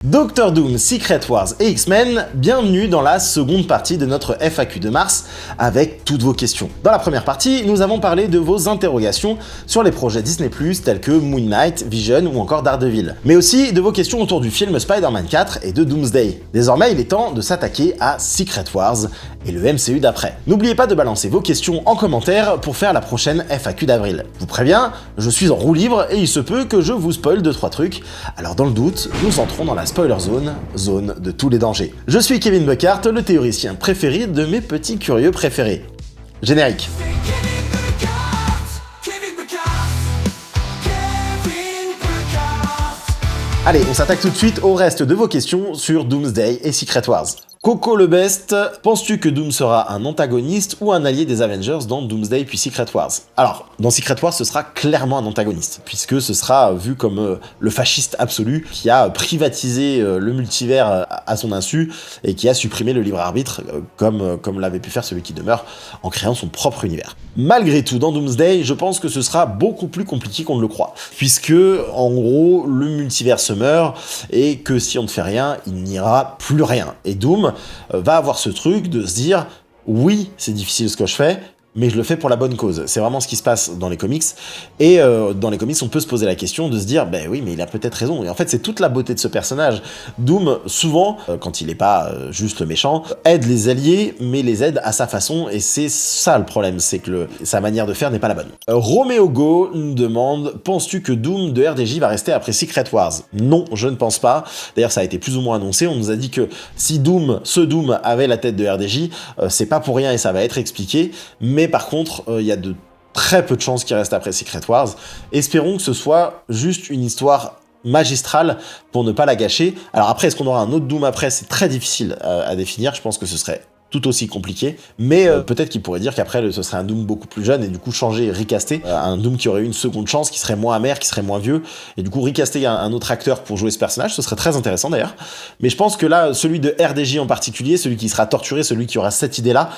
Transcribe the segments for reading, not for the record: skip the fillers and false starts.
Doctor Doom, Secret Wars et X-Men, bienvenue dans la seconde partie de notre FAQ de mars avec toutes vos questions. Dans la première partie, nous avons parlé de vos interrogations sur les projets Disney+, tels que Moon Knight, Vision ou encore Daredevil, mais aussi de vos questions autour du film Spider-Man 4 et de Doomsday. Désormais, il est temps de s'attaquer à Secret Wars et le MCU d'après. N'oubliez pas de balancer vos questions en commentaire pour faire la prochaine FAQ d'avril. Je vous préviens, je suis en roue libre et il se peut que je vous spoil 2-3 trucs, alors dans le doute, nous entrons dans la spoiler zone, zone de tous les dangers. Je suis Kevin Buckhardt, le théoricien préféré de mes petits curieux préférés. Générique. Allez, on s'attaque tout de suite au reste de vos questions sur Doomsday et Secret Wars. Coco le Best, penses-tu que Doom sera un antagoniste ou un allié des Avengers dans Doomsday puis Secret Wars? Alors, dans Secret Wars, ce sera clairement un antagoniste, puisque ce sera vu comme le fasciste absolu qui a privatisé le multivers à son insu et qui a supprimé le libre arbitre, comme l'avait pu faire celui qui demeure, en créant son propre univers. Malgré tout, dans Doomsday, je pense que ce sera beaucoup plus compliqué qu'on ne le croit, puisque, en gros, le multivers se meurt, et que si on ne fait rien, il n'y aura plus rien. Et Doom va avoir ce truc de se dire oui, c'est difficile ce que je fais, mais je le fais pour la bonne cause. C'est vraiment ce qui se passe dans les comics. Et dans les comics, on peut se poser la question de se dire, ben oui, mais il a peut-être raison. Et en fait, c'est toute la beauté de ce personnage. Doom, souvent, quand il n'est pas juste le méchant, aide les alliés, mais les aide à sa façon. Et c'est ça le problème, c'est que sa manière de faire n'est pas la bonne. Roméo Go nous demande, penses-tu que Doom de RDJ va rester après Secret Wars? Non, je ne pense pas. D'ailleurs, ça a été plus ou moins annoncé. On nous a dit que si ce Doom avait la tête de RDJ, c'est pas pour rien et ça va être expliqué. Mais par contre, il y a de très peu de chances qu'il reste après Secret Wars. Espérons que ce soit juste une histoire magistrale pour ne pas la gâcher. Alors après, est-ce qu'on aura un autre Doom après? C'est très difficile à définir. Je pense que ce serait tout aussi compliqué, mais peut-être qu'il pourrait dire qu'après ce serait un Doom beaucoup plus jeune et du coup changer et recaster, un Doom qui aurait eu une seconde chance, qui serait moins amer, qui serait moins vieux, et du coup recaster un autre acteur pour jouer ce personnage, ce serait très intéressant d'ailleurs. Mais je pense que là, celui de RDJ en particulier, celui qui sera torturé, celui qui aura cette idée-là,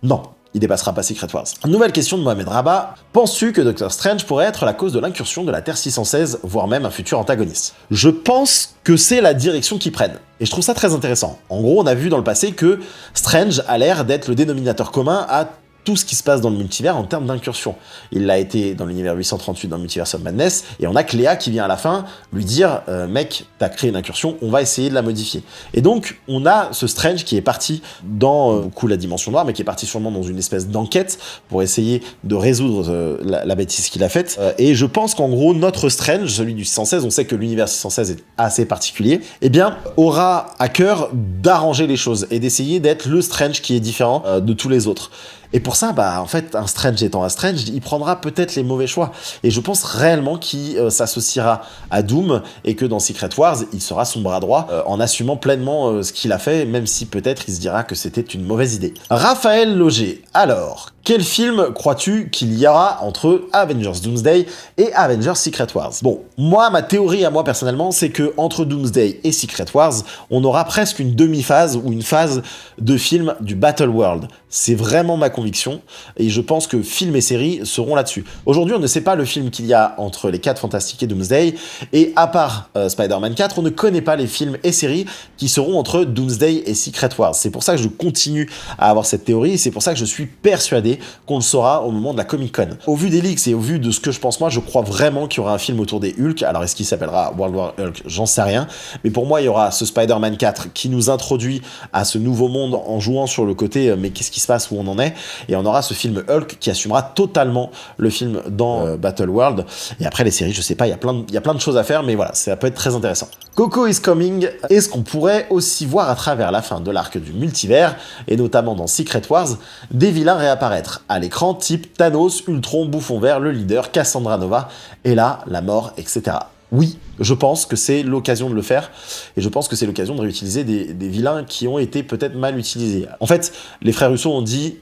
non. Il dépassera pas Secret Wars. Nouvelle question de Mohamed Rabat. Penses-tu que Doctor Strange pourrait être la cause de l'incursion de la Terre 616, voire même un futur antagoniste? Je pense que c'est la direction qu'ils prennent. Et je trouve ça très intéressant. En gros, on a vu dans le passé que Strange a l'air d'être le dénominateur commun à tout ce qui se passe dans le multivers en termes d'incursion. Il l'a été dans l'univers 838 dans le Multiverse of Madness, et on a Cléa qui vient à la fin lui dire mec, t'as créé une incursion, on va essayer de la modifier. Et donc, on a ce Strange qui est parti dans, la dimension noire, mais qui est parti sûrement dans une espèce d'enquête pour essayer de résoudre la bêtise qu'il a faite. Et je pense qu'en gros, notre Strange, celui du 616, on sait que l'univers 616 est assez particulier, eh bien, aura à cœur d'arranger les choses et d'essayer d'être le Strange qui est différent de tous les autres. Et pour ça, en fait, un Strange étant un Strange, il prendra peut-être les mauvais choix. Et je pense réellement qu'il s'associera à Doom et que dans Secret Wars, il sera son bras droit en assumant pleinement ce qu'il a fait, même si peut-être il se dira que c'était une mauvaise idée. Raphaël Loger, alors, quel film crois-tu qu'il y aura entre Avengers Doomsday et Avengers Secret Wars? Bon, moi, ma théorie à moi personnellement, c'est que entre Doomsday et Secret Wars, on aura presque une demi-phase ou une phase de film du Battle World. C'est vraiment ma conviction, et je pense que film et série seront là-dessus. Aujourd'hui, on ne sait pas le film qu'il y a entre les 4 Fantastiques et Doomsday, et à part Spider-Man 4, on ne connaît pas les films et séries qui seront entre Doomsday et Secret Wars. C'est pour ça que je continue à avoir cette théorie, et c'est pour ça que je suis persuadé qu'on le saura au moment de la Comic-Con. Au vu des leaks et au vu de ce que je pense moi, je crois vraiment qu'il y aura un film autour des Hulk. Alors est-ce qu'il s'appellera World War Hulk? J'en sais rien, mais pour moi, il y aura ce Spider-Man 4 qui nous introduit à ce nouveau monde en jouant sur le côté mais qu'est-ce qui se passe, où on en est, et on aura ce film Hulk qui assumera totalement le film dans Battle World. Et après les séries, je sais pas, il y a plein de choses à faire, mais voilà, ça peut être très intéressant. Coco is Coming, est-ce qu'on pourrait aussi voir à travers la fin de l'arc du multivers, et notamment dans Secret Wars, des vilains réapparaître à l'écran type Thanos, Ultron, Bouffon Vert, le leader, Cassandra Nova, et là, la mort, etc. Oui, je pense que c'est l'occasion de le faire, et je pense que c'est l'occasion de réutiliser des vilains qui ont été peut-être mal utilisés. En fait, les frères Russo ont dit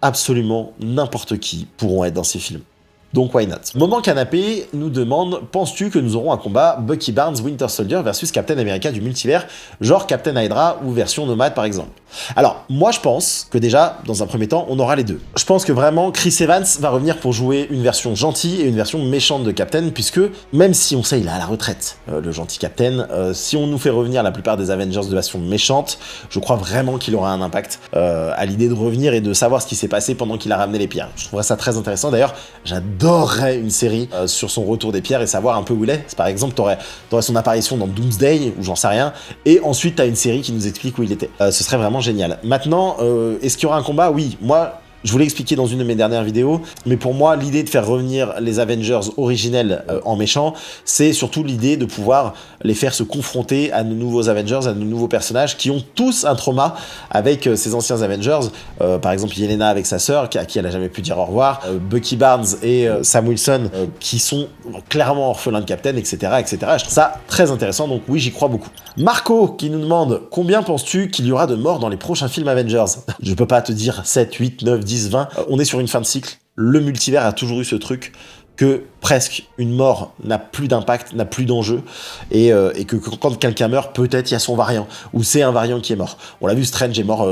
absolument n'importe qui pourront être dans ces films. Donc why not? Moment canapé nous demande, penses-tu que nous aurons un combat Bucky Barnes Winter Soldier versus Captain America du multivers, genre Captain Hydra ou version Nomade par exemple? Alors, moi je pense que déjà, dans un premier temps, on aura les deux. Je pense que vraiment, Chris Evans va revenir pour jouer une version gentille et une version méchante de Captain, puisque même si on sait il est à la retraite, le gentil Captain, si on nous fait revenir la plupart des Avengers de version méchante, je crois vraiment qu'il aura un impact à l'idée de revenir et de savoir ce qui s'est passé pendant qu'il a ramené les pierres. Je trouverais ça très intéressant. D'ailleurs, j'adorerais une série sur son retour des pierres et savoir un peu où il est. Par exemple, t'aurais son apparition dans Doomsday, ou j'en sais rien, et ensuite t'as une série qui nous explique où il était. Ce serait vraiment génial. Maintenant, est-ce qu'il y aura un combat? Oui, moi... Je vous l'ai expliqué dans une de mes dernières vidéos, mais pour moi, l'idée de faire revenir les Avengers originels en méchants, c'est surtout l'idée de pouvoir les faire se confronter à nos nouveaux Avengers, à nos nouveaux personnages qui ont tous un trauma avec ces anciens Avengers. Par exemple, Yelena avec sa sœur, à qui elle a jamais pu dire au revoir, Bucky Barnes et Sam Wilson, qui sont clairement orphelins de Captain, etc., etc. Je trouve ça très intéressant, donc oui, j'y crois beaucoup. Marco, qui nous demande, combien penses-tu qu'il y aura de morts dans les prochains films Avengers? Je peux pas te dire 7, 8, 9, 10, 20, on est sur une fin de cycle. Le multivers a toujours eu ce truc que presque une mort n'a plus d'impact, n'a plus d'enjeu, et que quand quelqu'un meurt, peut-être il y a son variant, ou c'est un variant qui est mort. On l'a vu, Strange est mort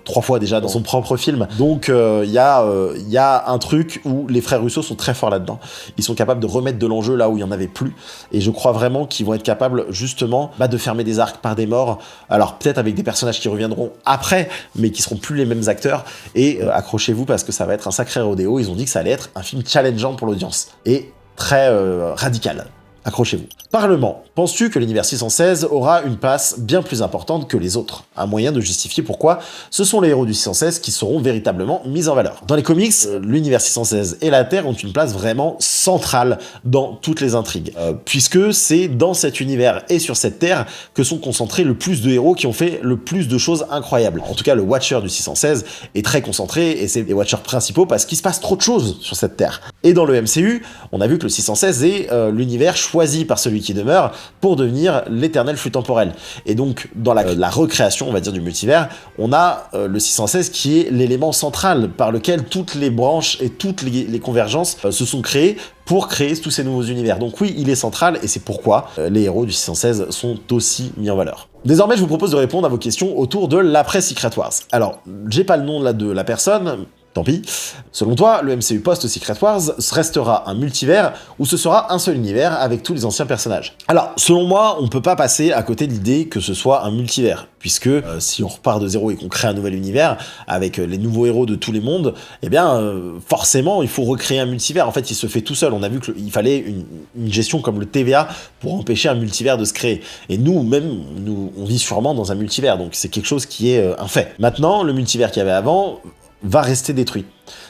3 fois déjà dans son propre film, donc il y a un truc où les frères Russo sont très forts là-dedans. Ils sont capables de remettre de l'enjeu là où il n'y en avait plus, et je crois vraiment qu'ils vont être capables justement de fermer des arcs par des morts, alors peut-être avec des personnages qui reviendront après, mais qui seront plus les mêmes acteurs, et accrochez-vous parce que ça va être un sacré rodéo. Ils ont dit que ça allait être un film challengeant pour l'audience, et très radical. Accrochez-vous. Parlement. Penses-tu que l'univers 616 aura une place bien plus importante que les autres? Un moyen de justifier pourquoi ce sont les héros du 616 qui seront véritablement mis en valeur. Dans les comics, l'univers 616 et la Terre ont une place vraiment centrale dans toutes les intrigues, puisque c'est dans cet univers et sur cette Terre que sont concentrés le plus de héros qui ont fait le plus de choses incroyables. En tout cas, le Watcher du 616 est très concentré, et c'est les Watchers principaux parce qu'il se passe trop de choses sur cette Terre. Et dans le MCU, on a vu que le 616 est l'univers choisi par celui qui demeure pour devenir l'éternel flux temporel. Et donc, dans la recréation, on va dire, du multivers, on a le 616 qui est l'élément central par lequel toutes les branches et toutes les convergences se sont créées pour créer tous ces nouveaux univers. Donc oui, il est central, et c'est pourquoi les héros du 616 sont aussi mis en valeur. Désormais, je vous propose de répondre à vos questions autour de l'après Secret Wars. Alors, j'ai pas le nom là de la personne, tant pis. Selon toi, le MCU post-Secret Wars restera un multivers ou ce sera un seul univers avec tous les anciens personnages? Alors, selon moi, on peut pas passer à côté de l'idée que ce soit un multivers, puisque si on repart de zéro et qu'on crée un nouvel univers avec les nouveaux héros de tous les mondes, eh bien, forcément, il faut recréer un multivers. En fait, il se fait tout seul. On a vu qu'il fallait une gestion comme le TVA pour empêcher un multivers de se créer. Et nous, on vit sûrement dans un multivers, donc c'est quelque chose qui est un fait. Maintenant, le multivers qu'il y avait avant va rester détruit.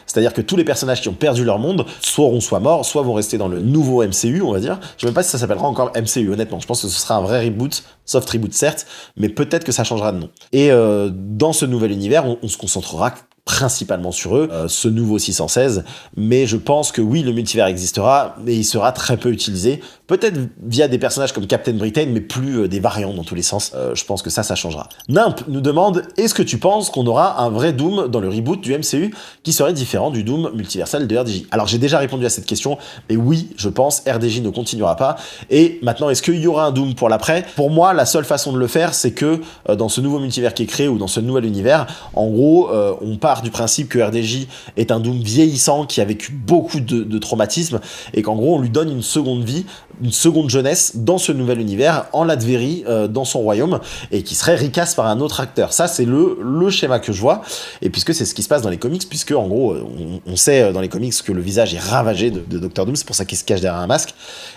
C'est-à-dire que tous les personnages qui ont perdu leur monde, soit morts, soit vont rester dans le nouveau MCU, on va dire. Je sais même pas si ça s'appellera encore MCU, honnêtement. Je pense que ce sera un vrai reboot, soft reboot certes, mais peut-être que ça changera de nom. Et dans ce nouvel univers, on se concentrera principalement sur eux, ce nouveau 616, mais je pense que oui, le multivers existera, mais il sera très peu utilisé, peut-être via des personnages comme Captain Britain, mais plus des variants dans tous les sens. Je pense que ça changera. Nimp nous demande, est-ce que tu penses qu'on aura un vrai Doom dans le reboot du MCU qui serait différent du Doom multiversel de RDJ? Alors j'ai déjà répondu à cette question, mais oui, je pense, RDJ ne continuera pas, et maintenant, est-ce qu'il y aura un Doom pour l'après? Pour moi, la seule façon de le faire, c'est que dans ce nouveau multivers qui est créé, ou dans ce nouvel univers, en gros, on part du principe que RDJ est un Doom vieillissant qui a vécu beaucoup de traumatismes, et qu'en gros on lui donne une seconde vie, une seconde jeunesse dans ce nouvel univers, en Latverie, dans son royaume, et qui serait recast par un autre acteur. Ça c'est le schéma que je vois, et puisque c'est ce qui se passe dans les comics, puisque en gros on sait dans les comics que le visage est ravagé de Dr Doom, c'est pour ça qu'il se cache derrière un masque,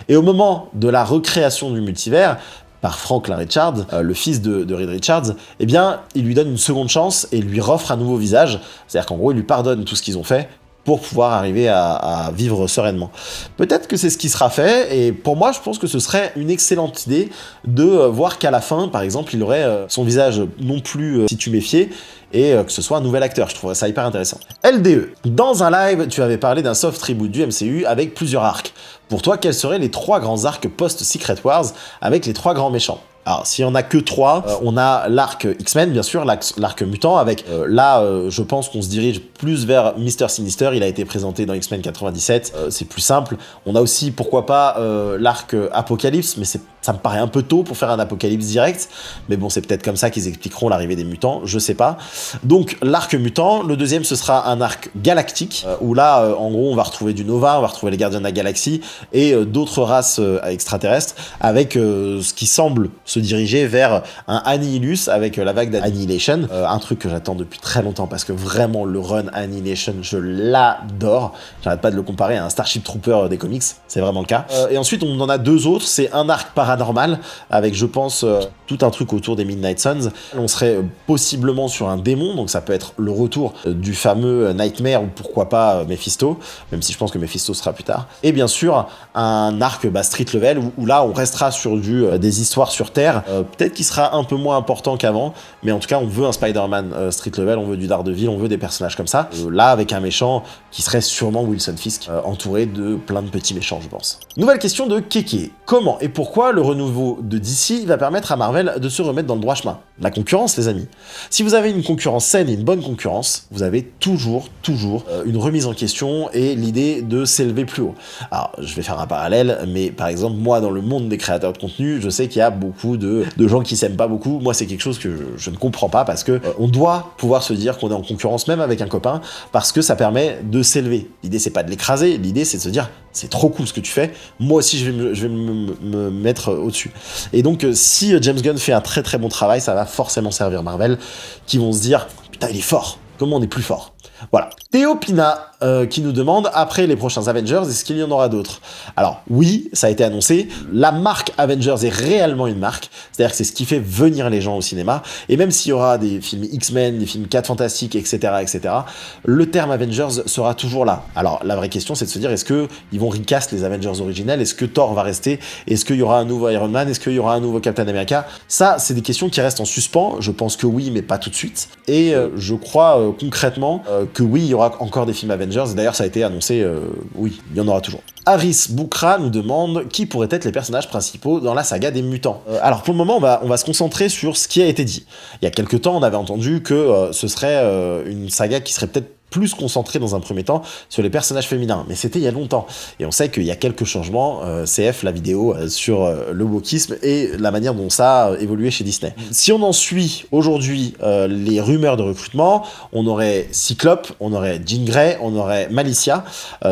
et au moment de la recréation du multivers, par Franklin Richards, le fils de Reed Richards, eh bien, il lui donne une seconde chance et lui offre un nouveau visage. C'est-à-dire qu'en gros, il lui pardonne tout ce qu'ils ont fait pour pouvoir arriver à vivre sereinement. Peut-être que c'est ce qui sera fait, et pour moi, je pense que ce serait une excellente idée de voir qu'à la fin, par exemple, il aurait son visage non plus tuméfié, et que ce soit un nouvel acteur. Je trouverais ça hyper intéressant. LDE. Dans un live, tu avais parlé d'un soft reboot du MCU avec plusieurs arcs. Pour toi, quels seraient les 3 grands arcs post-Secret Wars avec les 3 grands méchants? Alors, s'il y en a que 3, on a l'arc X-Men, bien sûr, l'arc mutant, avec je pense qu'on se dirige plus vers Mr. Sinister. Il a été présenté dans X-Men 97, c'est plus simple. On a aussi, pourquoi pas, l'arc Apocalypse, mais ça me paraît un peu tôt pour faire un Apocalypse direct. Mais bon, c'est peut-être comme ça qu'ils expliqueront l'arrivée des mutants, je sais pas. Donc, l'arc mutant. Le deuxième, ce sera un arc galactique, où là, en gros, on va retrouver du Nova, on va retrouver les Gardiens de la Galaxie et d'autres races extraterrestres, avec ce qui semble se diriger vers un Annihilus avec la vague d'Annihilation, un truc que j'attends depuis très longtemps parce que vraiment le run Annihilation, je l'adore. J'arrête pas de le comparer à un Starship Trooper des comics, c'est vraiment le cas. Et ensuite on en a 2 autres, c'est un arc paranormal avec, je pense, tout un truc autour des Midnight Suns. On serait possiblement sur un démon, donc ça peut être le retour du fameux Nightmare ou pourquoi pas Mephisto, même si je pense que Mephisto sera plus tard. Et bien sûr un arc street level où là on restera sur des histoires sur Terre. Peut-être qu'il sera un peu moins important qu'avant, mais en tout cas on veut un Spider-Man street level, on veut du Daredevil, on veut des personnages comme ça. Là avec un méchant qui serait sûrement Wilson Fisk, entouré de plein de petits méchants, je pense. Nouvelle question de Keke. Comment et pourquoi le renouveau de DC va permettre à Marvel de se remettre dans le droit chemin? La concurrence, les amis. Si vous avez une concurrence saine et une bonne concurrence, vous avez toujours une remise en question et l'idée de s'élever plus haut. Alors, je vais faire un parallèle, mais par exemple, moi, dans le monde des créateurs de contenu, je sais qu'il y a beaucoup de gens qui s'aiment pas beaucoup. Moi, c'est quelque chose que je ne comprends pas parce que on doit pouvoir se dire qu'on est en concurrence même avec un copain parce que ça permet de s'élever. L'idée, c'est pas de l'écraser, l'idée, c'est de se dire c'est trop cool ce que tu fais, moi aussi je vais me mettre au-dessus. Et donc, si James Gunn fait un très bon travail, ça va forcément servir Marvel, qui vont se dire putain, il est fort, comment on est plus fort? Voilà. Théo Pina qui nous demande, après les prochains Avengers, est-ce qu'il y en aura d'autres? Alors oui, ça a été annoncé, la marque Avengers est réellement une marque, c'est-à-dire que c'est ce qui fait venir les gens au cinéma, et même s'il y aura des films X-Men, des films 4 Fantastiques, etc., le terme Avengers sera toujours là. Alors la vraie question, c'est de se dire, est-ce qu'ils vont recast les Avengers originels? Est-ce que Thor va rester? Est-ce qu'il y aura un nouveau Iron Man? Est-ce qu'il y aura un nouveau Captain America? Ça, c'est des questions qui restent en suspens, je pense que oui, mais pas tout de suite, et je crois concrètement que oui, il y aura encore des films Avengers, et d'ailleurs ça a été annoncé, oui, il y en aura toujours. Aris Boukra nous demande qui pourraient être les personnages principaux dans la saga des mutants. Alors pour le moment, on va se concentrer sur ce qui a été dit. Il y a quelques temps, on avait entendu que ce serait une saga qui serait peut-être plus concentré dans un premier temps sur les personnages féminins, mais c'était il y a longtemps, et on sait qu'il y a quelques changements, CF, la vidéo sur le wokisme et la manière dont ça a évolué chez Disney. Si on en suit aujourd'hui les rumeurs de recrutement, on aurait Cyclope, on aurait Jean Grey, on aurait Malicia,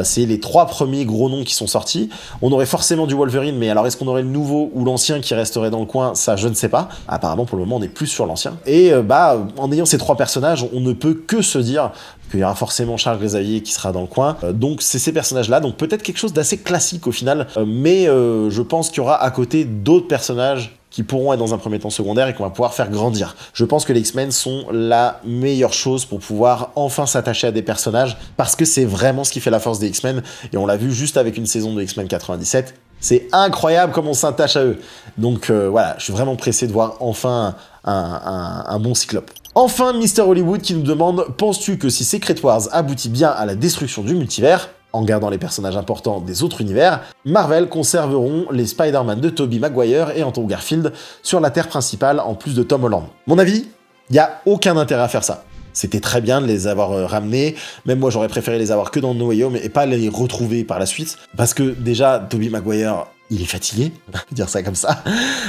c'est les 3 premiers gros noms qui sont sortis. On aurait forcément du Wolverine, mais alors est-ce qu'on aurait le nouveau ou l'ancien qui resterait dans le coin? Ça, je ne sais pas. Apparemment, pour le moment, on est plus sur l'ancien. Et en ayant ces 3 personnages, on ne peut que se dire qu'il y aura forcément Charles Xavier qui sera dans le coin. Donc c'est ces personnages-là, donc peut-être quelque chose d'assez classique au final, mais je pense qu'il y aura à côté d'autres personnages qui pourront être dans un premier temps secondaires et qu'on va pouvoir faire grandir. Je pense que les X-Men sont la meilleure chose pour pouvoir enfin s'attacher à des personnages, parce que c'est vraiment ce qui fait la force des X-Men, et on l'a vu juste avec une saison de X-Men 97, c'est incroyable comme on s'attache à eux. Donc voilà, je suis vraiment pressé de voir enfin un bon Cyclope. Enfin, Mr. Hollywood qui nous demande, penses-tu que si Secret Wars aboutit bien à la destruction du multivers, en gardant les personnages importants des autres univers, Marvel conserveront les Spider-Man de Tobey Maguire et Andrew Garfield sur la Terre principale en plus de Tom Holland? Mon avis, il n'y a aucun intérêt à faire ça. C'était très bien de les avoir ramenés, même moi j'aurais préféré les avoir que dans No Way Home et pas les retrouver par la suite, parce que déjà, Tobey Maguire, il est fatigué, on peut dire ça comme ça,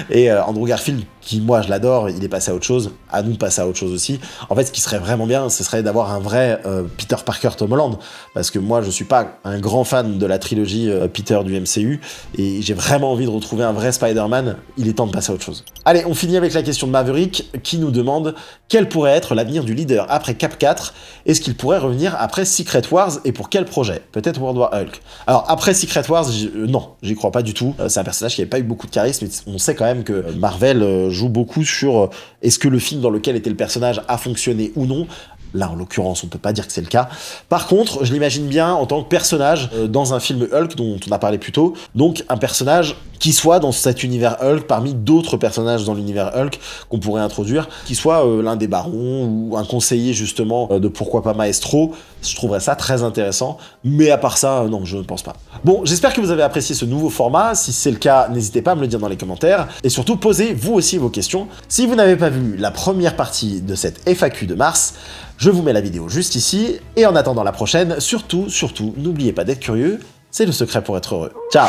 et Andrew Garfield, qui moi je l'adore, il est passé à autre chose, à nous de passer à autre chose aussi. En fait, ce qui serait vraiment bien, ce serait d'avoir un vrai Peter Parker Tom Holland, parce que moi je suis pas un grand fan de la trilogie Peter du MCU, et j'ai vraiment envie de retrouver un vrai Spider-Man, il est temps de passer à autre chose. Allez, on finit avec la question de Maverick, qui nous demande quel pourrait être l'avenir du leader après Cap 4, est-ce qu'il pourrait revenir après Secret Wars, et pour quel projet? Peut-être World War Hulk. Alors après Secret Wars, non, j'y crois pas du tout. C'est un personnage qui n'avait pas eu beaucoup de charisme, mais on sait quand même que Marvel joue beaucoup sur est-ce que le film dans lequel était le personnage a fonctionné ou non. Là, en l'occurrence, on peut pas dire que c'est le cas. Par contre, je l'imagine bien en tant que personnage dans un film Hulk dont on a parlé plus tôt. Donc, un personnage qui soit dans cet univers Hulk, parmi d'autres personnages dans l'univers Hulk qu'on pourrait introduire, qui soit l'un des barons ou un conseiller justement de pourquoi pas Maestro. Je trouverais ça très intéressant, mais à part ça, non, je ne pense pas. Bon, j'espère que vous avez apprécié ce nouveau format. Si c'est le cas, n'hésitez pas à me le dire dans les commentaires, et surtout posez vous aussi vos questions. Si vous n'avez pas vu la première partie de cette FAQ de mars, je vous mets la vidéo juste ici, et en attendant la prochaine, surtout, n'oubliez pas d'être curieux, c'est le secret pour être heureux. Ciao!